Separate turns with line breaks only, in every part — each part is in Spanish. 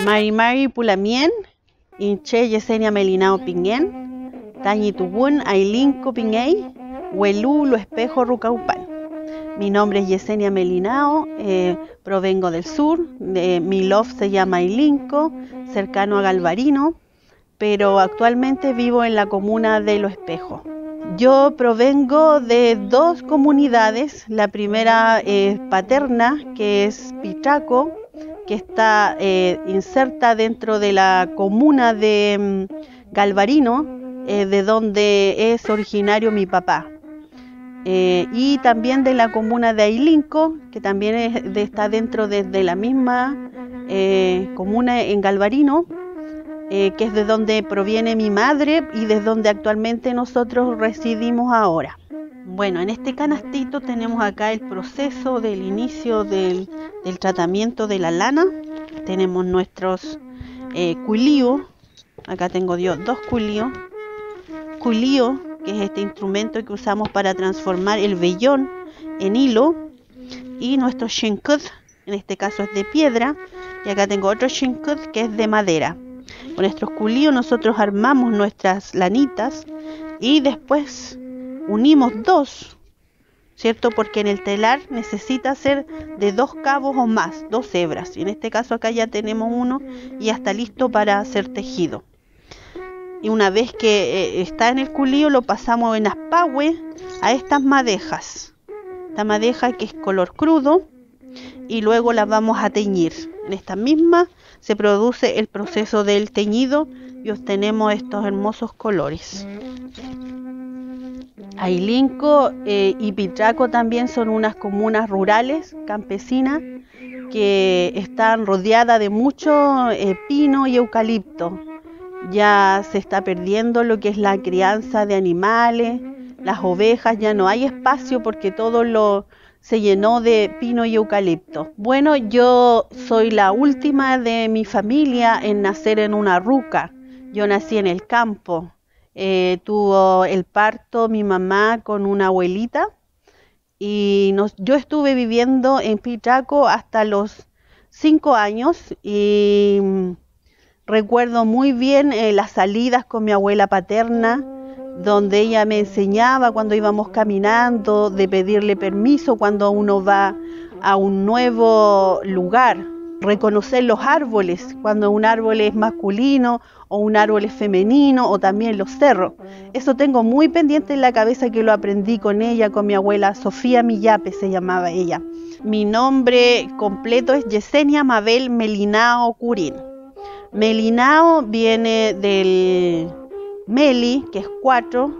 Mari Pulamien, Inche Yesenia Melinao Pinguén, Tañi Tubún Ailinco Pinguey, Huelú Lo Espejo Rucaupan. Mi nombre es Yesenia Melinao, provengo del sur, mi loft se llama Ailinco, cercano a Galvarino, pero actualmente vivo en la comuna de Lo Espejo. Yo provengo de dos comunidades, la primera es Paterna, que es Pitraco, que está inserta dentro de la comuna de Galvarino, de donde es originario mi papá. Y también de la comuna de Ailinco, que también está dentro de la misma comuna en Galvarino, que es de donde proviene mi madre y desde donde actualmente nosotros residimos ahora. Bueno, en este canastito tenemos acá el proceso del inicio del tratamiento de la lana. Tenemos nuestros cuilíos. Acá tengo yo dos cuilíos. Cuilío, que es este instrumento que usamos para transformar el vellón en hilo. Y nuestro shinkut, en este caso es de piedra. Y acá tengo otro shinkut que es de madera. Con nuestros cuilíos nosotros armamos nuestras lanitas y después unimos dos, ¿cierto? Porque en el telar necesita ser de 2 cabos o más, 2 hebras. Y en este caso acá ya tenemos uno y ya está listo para hacer tejido. Y una vez que está en el culío lo pasamos en aspahue a estas madejas. Esta madeja que es color crudo y luego las vamos a teñir. En esta misma se produce el proceso del teñido y obtenemos estos hermosos colores. Ailinco y Pitraco también son unas comunas rurales, campesinas, que están rodeadas de mucho pino y eucalipto. Ya se está perdiendo lo que es la crianza de animales, las ovejas, ya no hay espacio porque todo se llenó de pino y eucalipto. Bueno, yo soy la última de mi familia en nacer en una ruca. Yo nací en el campo. Tuvo el parto mi mamá con una abuelita y yo estuve viviendo en Pitraco hasta los 5 años y recuerdo muy bien las salidas con mi abuela paterna, donde ella me enseñaba cuando íbamos caminando de pedirle permiso cuando uno va a un nuevo lugar, reconocer los árboles, cuando un árbol es masculino o un árbol es femenino, o también los cerros. Eso tengo muy pendiente en la cabeza, que lo aprendí con ella, con mi abuela Sofía Millape se llamaba ella. Mi nombre completo es Yesenia Mabel Melinao Curín. Melinao viene del Meli, que es 4,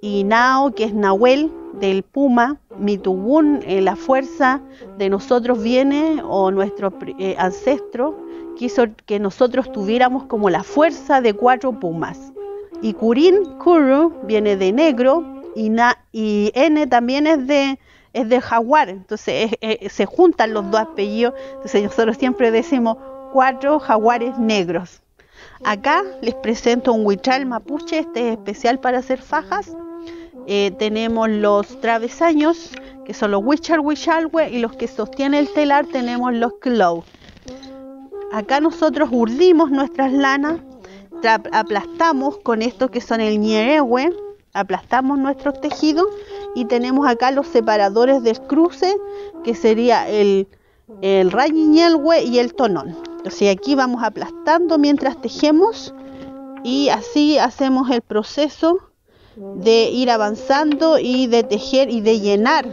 y Nao, que es Nahuel, del Puma. Mitubún, la fuerza de nosotros viene, o nuestro ancestro quiso que nosotros tuviéramos como la fuerza de 4 pumas. Y Curín, Kuru, viene de negro, y N también es de jaguar. Entonces se juntan los dos apellidos. Entonces nosotros siempre decimos 4 jaguares negros. Acá les presento un huichal mapuche, este es especial para hacer fajas. Tenemos los travesaños, que son los huichalhue, y los que sostienen el telar tenemos los clou. Acá nosotros urdimos nuestras lanas, aplastamos con estos que son el ñerehue, aplastamos nuestros tejidos y tenemos acá los separadores del cruce, que sería el rañiñelhue y el tonón. Entonces aquí vamos aplastando mientras tejemos y así hacemos el proceso de ir avanzando y de tejer y de llenar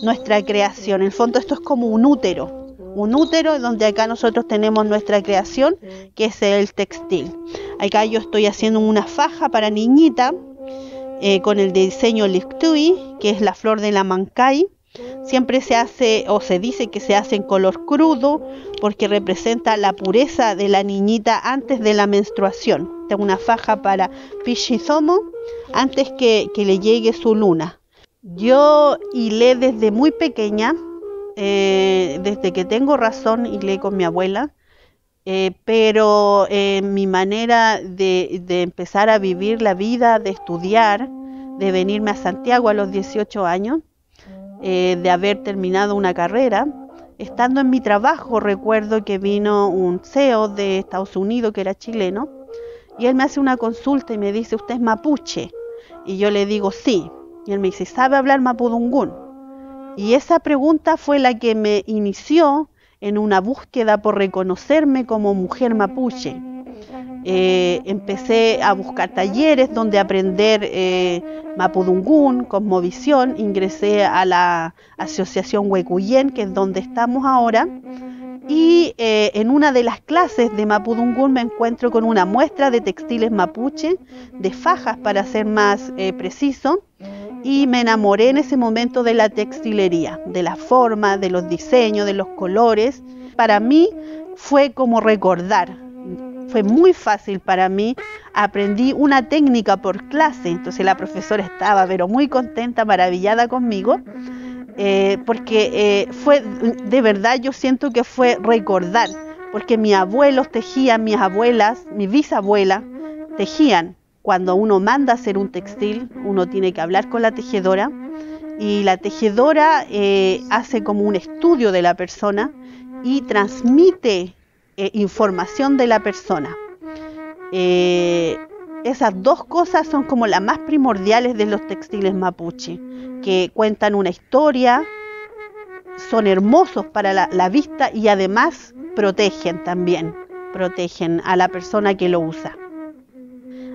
nuestra creación. En el fondo esto es como un útero donde acá nosotros tenemos nuestra creación, que es el textil. Acá yo estoy haciendo una faja para niñita con el diseño Lictui, que es la flor de la mancay. Siempre se hace, o se dice que se hace en color crudo, porque representa la pureza de la niñita antes de la menstruación. Tengo una faja para Pishizomo antes que le llegue su luna. Yo hilé desde muy pequeña, desde que tengo razón hilé con mi abuela, pero mi manera de empezar a vivir la vida, de estudiar, de venirme a Santiago a los 18 años, de haber terminado una carrera, estando en mi trabajo, recuerdo que vino un CEO de Estados Unidos que era chileno, y él me hace una consulta y me dice, ¿usted es mapuche? Y yo le digo, sí. Y él me dice, ¿sabe hablar mapudungún? Y esa pregunta fue la que me inició en una búsqueda por reconocerme como mujer mapuche. Empecé a buscar talleres donde aprender mapudungún, cosmovisión. Ingresé a la asociación Huecuyen, que es donde estamos ahora, y en una de las clases de mapudungún me encuentro con una muestra de textiles mapuche, de fajas para ser más preciso, y me enamoré en ese momento de la textilería, de la forma, de los diseños, de los colores. Para mí fue como recordar. Fue muy fácil para mí, aprendí una técnica por clase, entonces la profesora estaba pero muy contenta, maravillada conmigo, porque fue, de verdad yo siento que fue recordar, porque mis abuelos tejían, mis abuelas, mi bisabuela tejían. Cuando uno manda a hacer un textil, uno tiene que hablar con la tejedora, y la tejedora hace como un estudio de la persona y transmite información de la persona. Esas dos cosas son como las más primordiales de los textiles mapuche, que cuentan una historia, son hermosos para la vista y además protegen también, protegen a la persona que lo usa.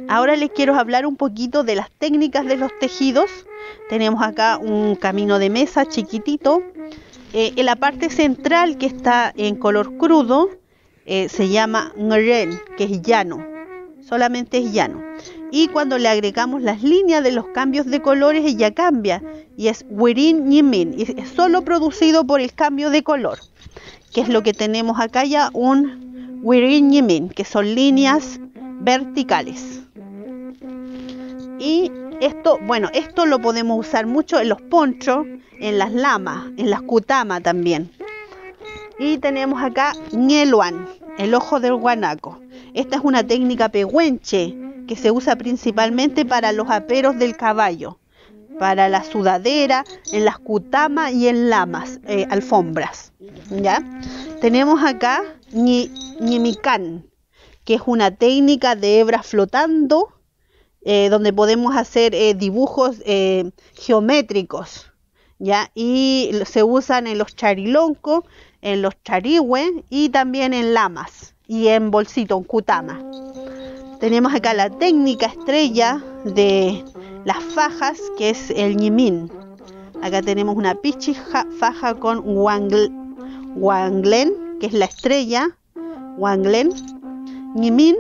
Ahora les quiero hablar un poquito de las técnicas de los tejidos. Tenemos acá un camino de mesa chiquitito. En la parte central, que está en color crudo, se llama ngren, que es llano, solamente es llano. Y cuando le agregamos las líneas de los cambios de colores, ella cambia y es wirin yimin, y es solo producido por el cambio de color, que es lo que tenemos acá ya, un wirin yimin, que son líneas verticales. Y esto, bueno, esto lo podemos usar mucho en los ponchos, en las lamas, en las kutama también. Y tenemos acá ñeluan, el ojo del guanaco. Esta es una técnica pehuenche que se usa principalmente para los aperos del caballo, para la sudadera, en las kutama y en lamas, alfombras. ¿Ya? Tenemos acá ñimicán, que es una técnica de hebras flotando, donde podemos hacer dibujos geométricos, ¿ya? Y se usan en los chariloncos, en los charihue y también en lamas y en bolsito, en kutama. Tenemos acá la técnica estrella de las fajas, que es el ñimín. Acá tenemos una pichi faja con wanglen, que es la estrella, wanglen, ñimín.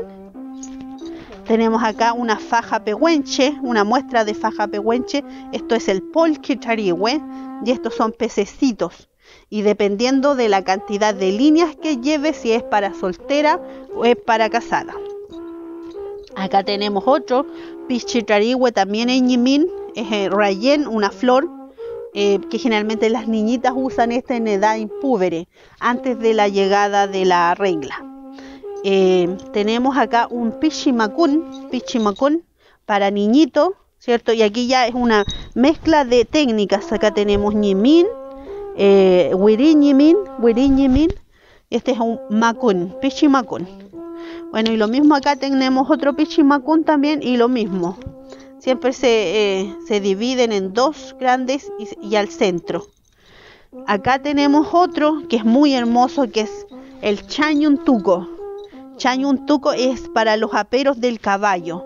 Tenemos acá una faja pehuenche, una muestra de faja pehuenche. Esto es el polque charihue y estos son pececitos. Y dependiendo de la cantidad de líneas que lleve, si es para soltera o es para casada. Acá tenemos otro pichi charihue, también en ñimín, es rayen, una flor, que generalmente las niñitas usan esta en edad impúbere, antes de la llegada de la regla. Tenemos acá un pichimacún para niñito, ¿cierto? Y aquí ya es una mezcla de técnicas. Acá tenemos ñimín, wirin ñimín. Este es un macún, pichimacún. Bueno, y lo mismo acá tenemos otro pichimacún también, y lo mismo. Siempre se dividen en dos grandes y al centro. Acá tenemos otro que es muy hermoso, que es el chañuntuco. Chañuntuco es para los aperos del caballo,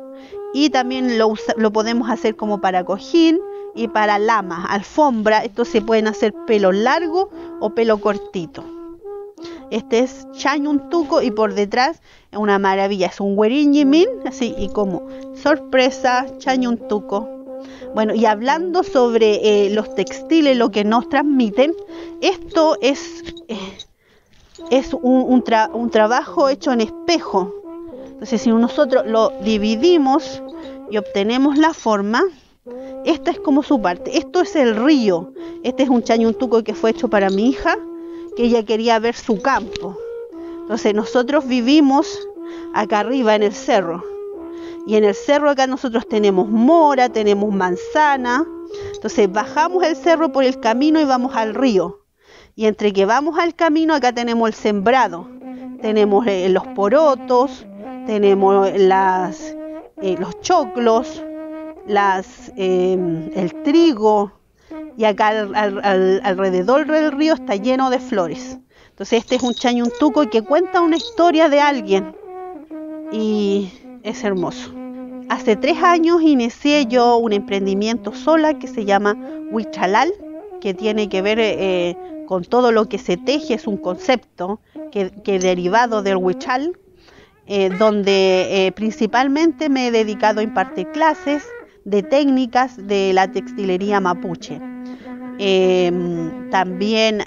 y también lo podemos hacer como para cojín y para lama, alfombra. Estos se pueden hacer pelo largo o pelo cortito. Este es chañuntuco y por detrás es una maravilla, es un wirin yimin, así, y como sorpresa, chañuntuco. Bueno, y hablando sobre los textiles, lo que nos transmiten, esto es un trabajo hecho en espejo. Entonces, si nosotros lo dividimos y obtenemos la forma, esta es como su parte. Esto es el río. Este es un chañuntuco que fue hecho para mi hija, que ella quería ver su campo. Entonces, nosotros vivimos acá arriba en el cerro. Y en el cerro acá nosotros tenemos mora, tenemos manzana. Entonces, bajamos el cerro por el camino y vamos al río. Y entre que vamos al camino, acá tenemos el sembrado. Tenemos los porotos, tenemos los choclos, el trigo, y acá alrededor del río está lleno de flores. Entonces este es un chañuntuco que cuenta una historia de alguien y es hermoso. Hace 3 años inicié yo un emprendimiento sola que se llama Huichalal, que tiene que ver con todo lo que se teje. Es un concepto que derivado del huichal, donde principalmente me he dedicado a impartir clases de técnicas de la textilería mapuche. También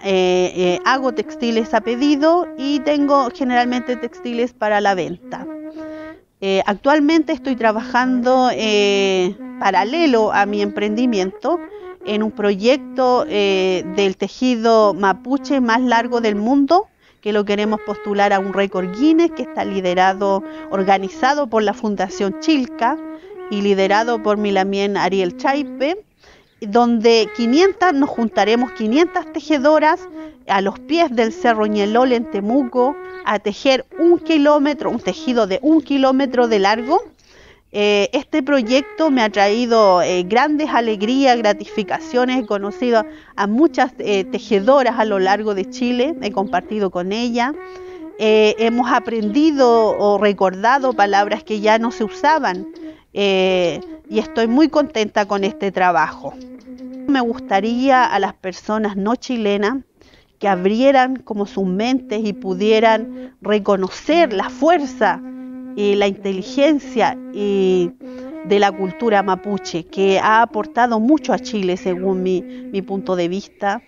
hago textiles a pedido y tengo generalmente textiles para la venta. Actualmente estoy trabajando paralelo a mi emprendimiento en un proyecto del tejido mapuche más largo del mundo, que lo queremos postular a un récord Guinness, que está organizado por la Fundación Chilca y liderado por mi lamien Ariel Chaipe, donde nos juntaremos 500 tejedoras a los pies del Cerro Ñelol en Temuco a tejer un tejido de 1 kilómetro de largo. Este proyecto me ha traído grandes alegrías, gratificaciones. He conocido a muchas tejedoras a lo largo de Chile, he compartido con ellas. Hemos aprendido o recordado palabras que ya no se usaban y estoy muy contenta con este trabajo. Me gustaría a las personas no chilenas que abrieran como sus mentes y pudieran reconocer la fuerza y la inteligencia de la cultura mapuche, que ha aportado mucho a Chile según mi punto de vista.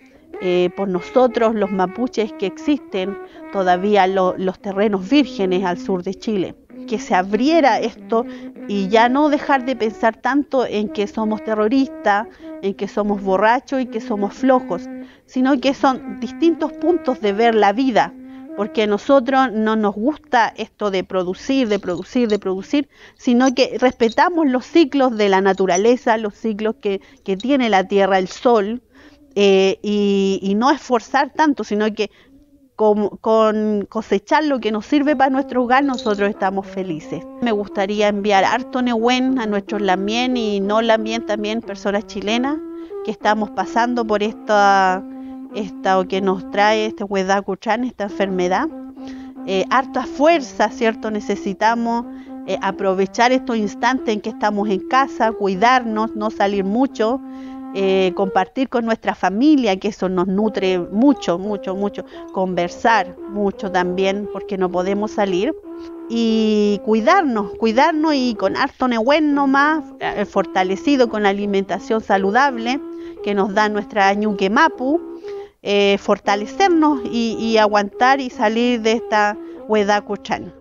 Por nosotros los mapuches que existen todavía los terrenos vírgenes al sur de Chile. Que se abriera esto y ya no dejar de pensar tanto en que somos terroristas, en que somos borrachos y que somos flojos, sino que son distintos puntos de ver la vida, porque a nosotros no nos gusta esto de producir, sino que respetamos los ciclos de la naturaleza, los ciclos que tiene la tierra, el sol, y no esforzar tanto, sino que con cosechar lo que nos sirve para nuestro hogar, nosotros estamos felices. Me gustaría enviar harto Nehuen a nuestros lamien y no lamien también, personas chilenas que estamos pasando por esta que nos trae este huedacuchán, esta enfermedad. Harta fuerza, ¿cierto? Necesitamos aprovechar estos instantes en que estamos en casa, cuidarnos, no salir mucho, compartir con nuestra familia, que eso nos nutre mucho, conversar mucho también, porque no podemos salir, y cuidarnos y con harto Nehuen nomás, fortalecido con alimentación saludable que nos da nuestra ñuque mapu, fortalecernos y aguantar y salir de esta huedacuchán.